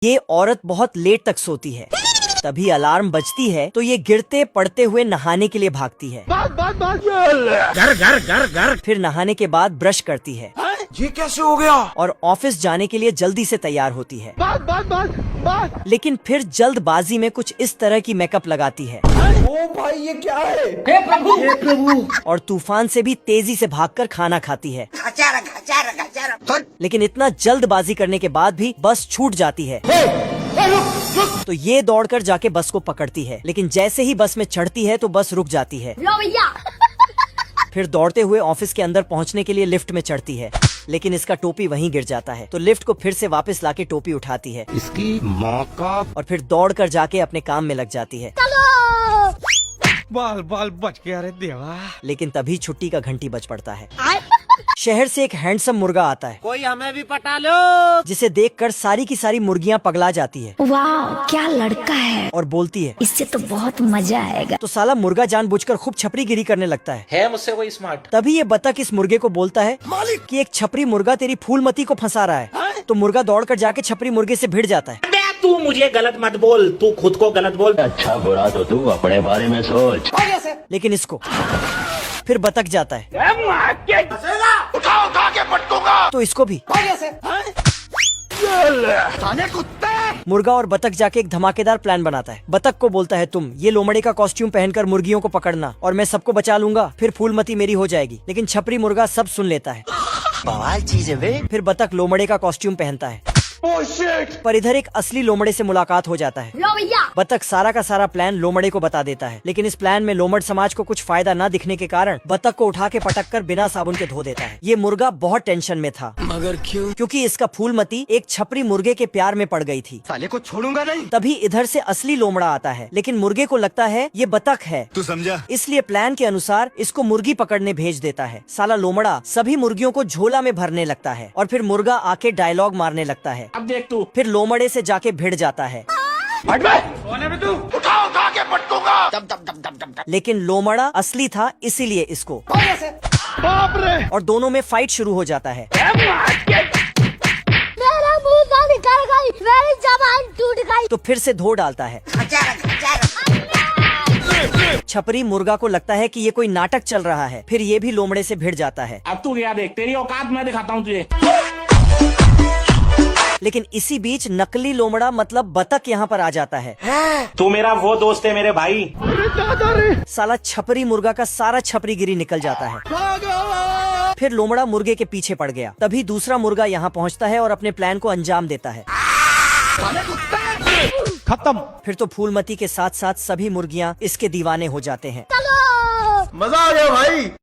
ये औरत बहुत लेट तक सोती है। तभी अलार्म बजती है तो ये गिरते पड़ते हुए नहाने के लिए भागती है। घर घर घर घर। फिर नहाने के बाद ब्रश करती है ये कैसे हो गया? और ऑफिस जाने के लिए जल्दी से तैयार होती है। लेकिन फिर जल्दबाजी में कुछ इस तरह की मेकअप लगाती है ओ भाई ये क्या है? हे प्रभु हे प्रभु। और तूफान से भी तेजी से भागकर खाना खाती है। लेकिन इतना जल्दबाजी करने के बाद भी बस छूट जाती है। तो ये दौड़कर जाके बस को पकड़ती है, लेकिन जैसे ही बस में चढ़ती है तो बस रुक जाती है। फिर दौड़ते हुए ऑफिस के अंदर पहुंचने के लिए लिफ्ट में चढ़ती है, लेकिन इसका टोपी वहीं गिर जाता है। तो लिफ्ट को फिर से वापस लाके टोपी उठाती है इसकी माँ का। और फिर दौड़कर जाके अपने काम में लग जाती है। बाल बाल बच गया रे देवा। लेकिन तभी छुट्टी का घंटी बज पड़ता है। शहर से एक हैंडसम मुर्गा आता है, कोई हमें भी पटा लो। जिसे देखकर सारी की सारी मुर्गियां पगला जाती है वाह क्या लड़का है, और बोलती है इससे तो बहुत मजा आएगा। तो साला मुर्गा जानबूझकर खूब छपरीगिरी करने लगता है मुझसे कोई स्मार्ट। तभी ये बतख इस मुर्गे को बोलता है मालिक कि एक छपरी मुर्गा तेरी फूलमती को फंसा रहा है। तो मुर्गा दौड़कर जाके छपरी मुर्गे से भिड़ जाता है। तू मुझे गलत मत बोल, तू खुद को गलत बोल। अच्छा बुरा तो तू अपने बारे में सोच। लेकिन इसको फिर बतख जाता है उठा के पटकूंगा। तो इसको भी। मुर्गा और बतख जाके एक धमाकेदार प्लान बनाता है। बतख को बोलता है तुम ये लोमड़े का कॉस्ट्यूम पहनकर मुर्गियों को पकड़ना और मैं सबको बचा लूंगा, फिर फूलमती मेरी हो जाएगी। लेकिन छपरी मुर्गा सब सुन लेता है। बवाल चीज है बे। फिर बतख लोमड़े का कॉस्ट्यूम पहनता है, पर इधर एक असली लोमड़े से मुलाकात हो जाता है। बतख सारा का सारा प्लान लोमड़े को बता देता है, लेकिन इस प्लान में लोमड़ समाज को कुछ फायदा न दिखने के कारण बतख को उठा के पटक कर बिना साबुन के धो देता है। ये मुर्गा बहुत टेंशन में था, मगर क्यों? क्योंकि इसका फूलमती एक छपरी मुर्गे के प्यार में पड़ गई थी। साले को छोड़ूंगा नहीं। तभी इधर से असली लोमड़ा आता है, लेकिन मुर्गे को लगता है ये बतख है, तू समझा? इसलिए प्लान के अनुसार इसको मुर्गी पकड़ने भेज देता है। साला लोमड़ा सभी मुर्गियों को झोला में भरने लगता है और फिर मुर्गा आके डायलॉग मारने लगता है। अब देख तू। फिर लोमड़े से जाके भिड़ जाता है, उठा के पटकूंगा। लेकिन लोमड़ा असली था इसीलिए इसको। बाप रे। और दोनों में फाइट शुरू हो जाता है। मेरा मुंह का निकल गई, मेरी जबान टूट गई। तो फिर से धो डालता है। छपरी मुर्गा को लगता है कि ये कोई नाटक चल रहा है, फिर ये भी लोमड़े से भिड़ जाता है। अब तू गया देख, तेरी औकात मैं दिखाता हूँ तुझे। लेकिन इसी बीच नकली लोमड़ा मतलब बतख यहाँ पर आ जाता है। तू मेरा वो दोस्त है मेरे भाई। साला छपरी मुर्गा का सारा छपरीगिरी निकल जाता है। फिर लोमड़ा मुर्गे के पीछे पड़ गया। तभी दूसरा मुर्गा यहाँ पहुँचता है और अपने प्लान को अंजाम देता है। खत्म। फिर तो फूलमती के साथ साथ सभी मुर्गियाँ इसके दीवाने हो जाते हैं। मजा आ गया भाई।